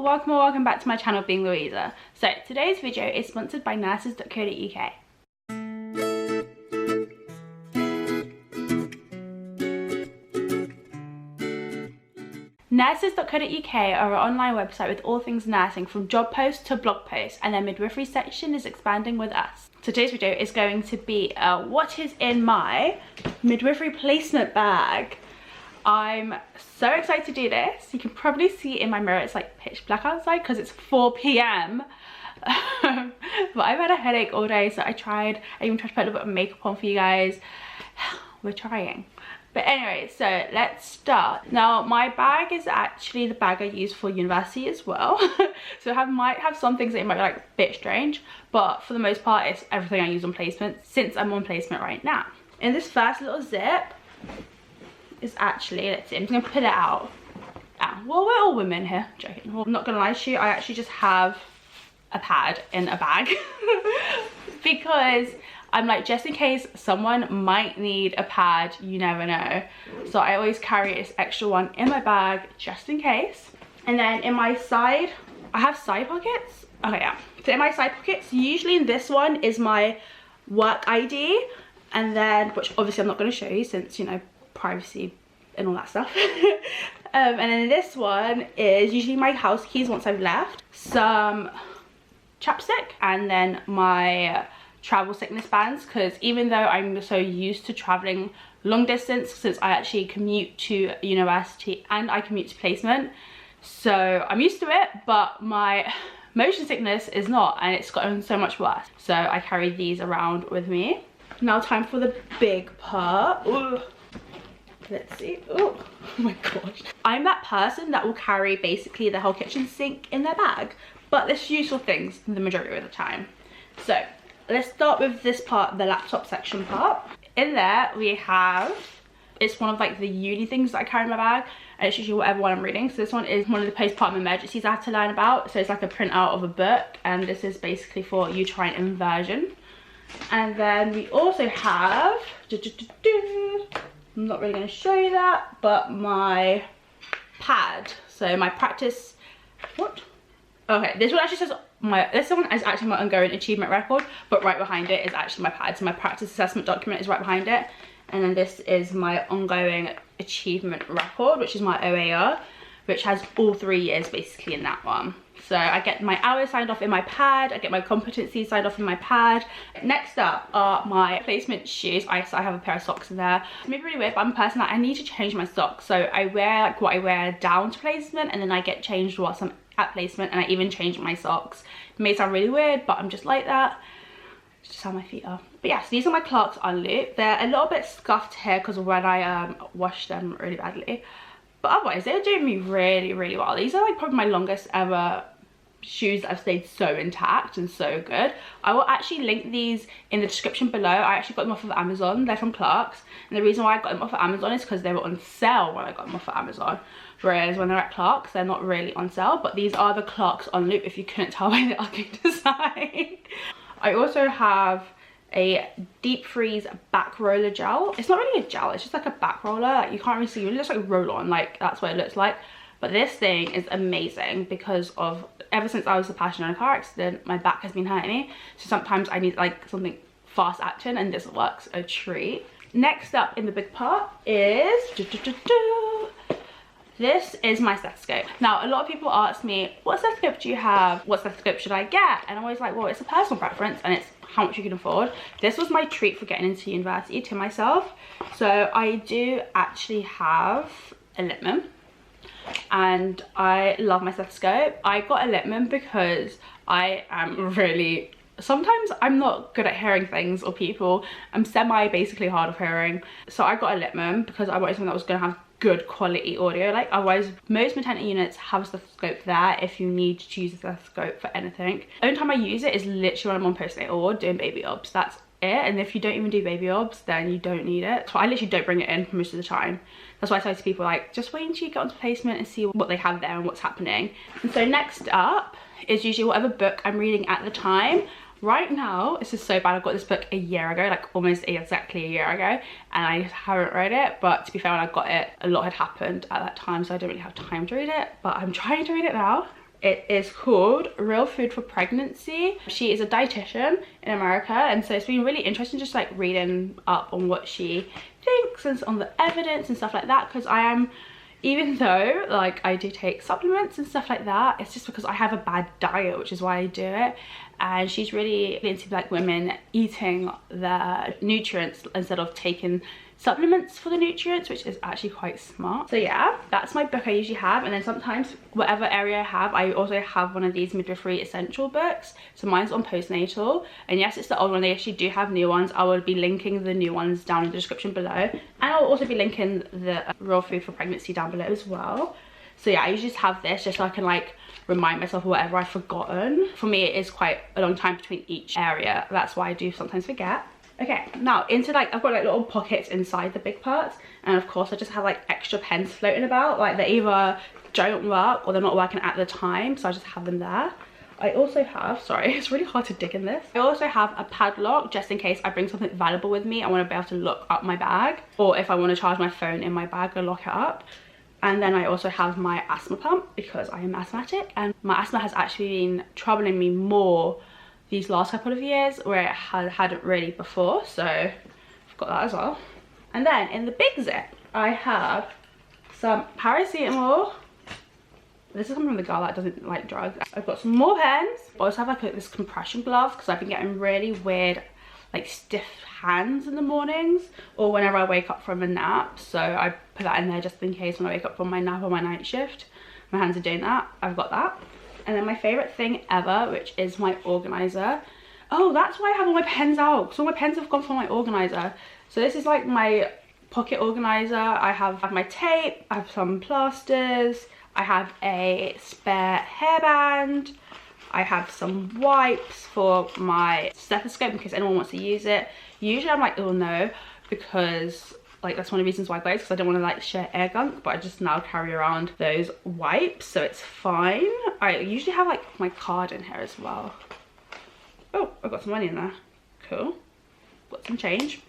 welcome or welcome back to my channel, being Louisa. So today's video is sponsored by nurses.co.uk. Nurses.co.uk are an online website with all things nursing, from job posts to blog posts, and their midwifery section is expanding with us. So today's video is going to be what is in my midwifery placement bag. I'm so excited to do this. You can probably see it in my mirror, it's like pitch black outside because it's 4 p.m. But I've had a headache all day, so I even tried to put a little bit of makeup on for you guys. We're trying. But anyway, so let's start. Now my bag is actually the bag I use for university as well. So I might have some things that might be like a bit strange, but for the most part it's everything I use on placement since I'm on placement right now. In this first little zip is actually, let's see, I'm just gonna pull it out. Well, we're all women here, joking. Well, I'm not gonna lie to you, I actually just have a pad in a bag because I'm like, just in case someone might need a pad, you never know. So I always carry this extra one in my bag just in case. And then in my side, I have side pockets. Okay, yeah. So in my side pockets, usually in this one is my work ID, and then, which obviously I'm not going to show you since, you know, privacy and all that stuff. And then this one is usually my house keys once I've left, some chapstick, and then my travel sickness bands, because even though I'm so used to traveling long distance, since I actually commute to university and I commute to placement, so I'm used to it, but my motion sickness is not, and it's gotten so much worse, so I carry these around with me. Now time for the big part. Ooh. Let's see. Oh my gosh, I'm that person that will carry basically the whole kitchen sink in their bag, but there's useful things the majority of the time. So let's start with this part, the laptop section part. In there we have, it's one of like the uni things that I carry in my bag, and it's usually whatever one I'm reading. So this one is one of the postpartum emergencies I had to learn about, so it's like a printout of a book, and this is basically for uterine inversion. And then we also have, I'm not really going to show you that, but my pad. So my practice, what? Okay, this one actually says this one is actually my ongoing achievement record, but right behind it is actually my pad. So my practice assessment document is right behind it. And then this is my ongoing achievement record, which is my OAR, which has all 3 years basically in that one. So I get my hours signed off in my pad, I get my competency signed off in my pad. Next up are my placement shoes. I have a pair of socks in there. It's maybe really weird, but I'm a person that I need to change my socks. So I wear like what I wear down to placement, and then I get changed whilst I'm at placement, and I even change my socks. It may sound really weird, but I'm just like that. It's just how my feet are. But yeah, so these are my Clarks on loop. They're a little bit scuffed here because of when I washed them really badly. But otherwise, they're doing me really, really well. These are like probably my longest ever shoes that have stayed so intact and so good. I will actually link these in the description below. I actually got them off of Amazon. They're from Clarks. And the reason why I got them off of Amazon is because they were on sale when I got them off of Amazon. Whereas when they're at Clarks, they're not really on sale. But these are the Clarks on loop, if you couldn't tell by the ugly design. I also have a deep freeze back roller gel. It's not really a gel, it's just like a back roller. Like, you can't really see it, looks like roll on, like that's what it looks like. But this thing is amazing because of, ever since I was a passenger in a car accident, my back has been hurting me, so sometimes I need like something fast action, and this works a treat. Next up in the big part is this is my stethoscope. Now, a lot of people ask me, what stethoscope do you have? What stethoscope should I get? And I'm always like, well, it's a personal preference and it's how much you can afford. This was my treat for getting into university to myself. So I do actually have a Littmann, and I love my stethoscope. I got a Littmann because I am really, sometimes I'm not good at hearing things or people. I'm basically hard of hearing. So I got a Littmann because I wanted something that was going to have good quality audio. Like, otherwise most maternity units have a stethoscope there if you need to use a stethoscope for anything. The only time I use it is literally when I'm on postnatal or doing baby obs. That's it. And if you don't even do baby obs, then you don't need it. So I literally don't bring it in most of the time. That's why I say to people, like, just wait until you get onto placement and see what they have there and what's happening. And so next up is usually whatever book I'm reading at the time. Right now, this is so bad, I got this book a year ago, like almost exactly a year ago, and I haven't read it. But to be fair, when I got it, a lot had happened at that time, so I don't really have time to read it, but I'm trying to read it now. It is called Real Food for Pregnancy. She is a dietitian in America, and so it's been really interesting just like reading up on what she thinks and on the evidence and stuff like that, because I am, even though like I do take supplements and stuff like that, it's just because I have a bad diet, which is why I do it. And she's really into like women eating the nutrients instead of taking supplements for the nutrients, which is actually quite smart. So yeah, that's my book I usually have. And then sometimes whatever area I have, I also have one of these midwifery essential books. So mine's on postnatal, and yes, it's the old one. They actually do have new ones. I will be linking the new ones down in the description below, and I'll also be linking the Real Food for Pregnancy down below as well. So yeah, I usually just have this just so I can like remind myself of whatever I've forgotten. For me, it is quite a long time between each area. That's why I do sometimes forget. Okay, now into like, I've got like little pockets inside the big parts, and of course I just have like extra pens floating about, like they either don't work or they're not working at the time, so I just have them there. I also have, sorry, it's really hard to dig in this. I also have a padlock just in case I bring something valuable with me. I want to be able to lock up my bag, or if I want to charge my phone in my bag, I lock it up. And then I also have my asthma pump because I am asthmatic, and my asthma has actually been troubling me more these last couple of years where it hadn't really before, so I've got that as well. And then in the big zip I have some paracetamol. This is coming from the girl that doesn't like drugs. I've got some more pens. I also have like this compression glove because I've been getting really weird like stiff hands in the mornings or whenever I wake up from a nap, so I put that in there just in case when I wake up from my nap or my night shift my hands are doing that. I've got that. And then my favorite thing ever, which is my organizer. Oh, that's why I have all my pens out, because all my pens have gone from my organizer. So this is like my pocket organizer. I have my tape, I have some plasters, I have a spare hairband, I have some wipes for my stethoscope in case anyone wants to use it. Usually I'm like, oh no, because like that's one of the reasons why I got it, because I don't want to like share air gunk, but I just now carry around those wipes, so it's fine. I usually have like my card in here as well. Oh, I've got some money in there. Cool. Got some change.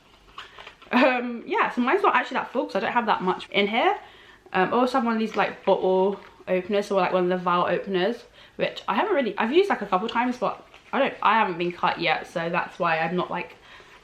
Yeah, so mine's not actually that full because I don't have that much in here. I also have one of these like bottle openers, or like one of the vial openers, which I haven't really, I've used like a couple times, but I haven't been cut yet, so that's why I'm not like,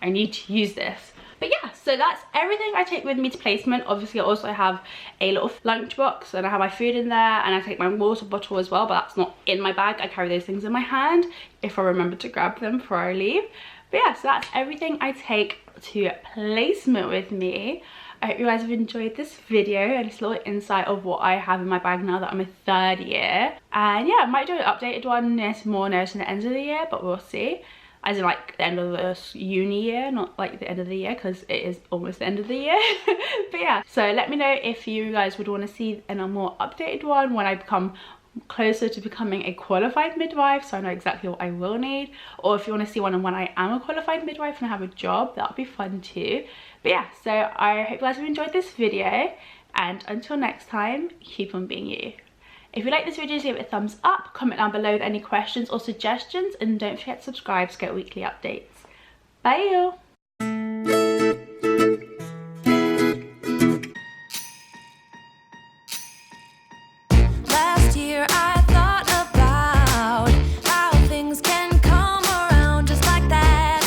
I need to use this. But yeah, so that's everything I take with me to placement. Obviously I also have a little lunchbox and I have my food in there, and I take my water bottle as well, but that's not in my bag. I carry those things in my hand if I remember to grab them before I leave. But yeah, so that's everything I take to placement with me. I hope you guys have enjoyed this video and this little insight of what I have in my bag now that I'm a third year. And yeah, I might do an updated one more near to the end of the year, but we'll see. As in like the end of this uni year, not like the end of the year, because it is almost the end of the year. But yeah, so let me know if you guys would want to see a more updated one when I become closer to becoming a qualified midwife, so I know exactly what I will need, or if you want to see one when I am a qualified midwife and I have a job, that would be fun too. But yeah, so I hope you guys have enjoyed this video, and until next time, keep on being you. If you like this video, give it a thumbs up, comment down below with any questions or suggestions, and don't forget to subscribe to get weekly updates. Bye!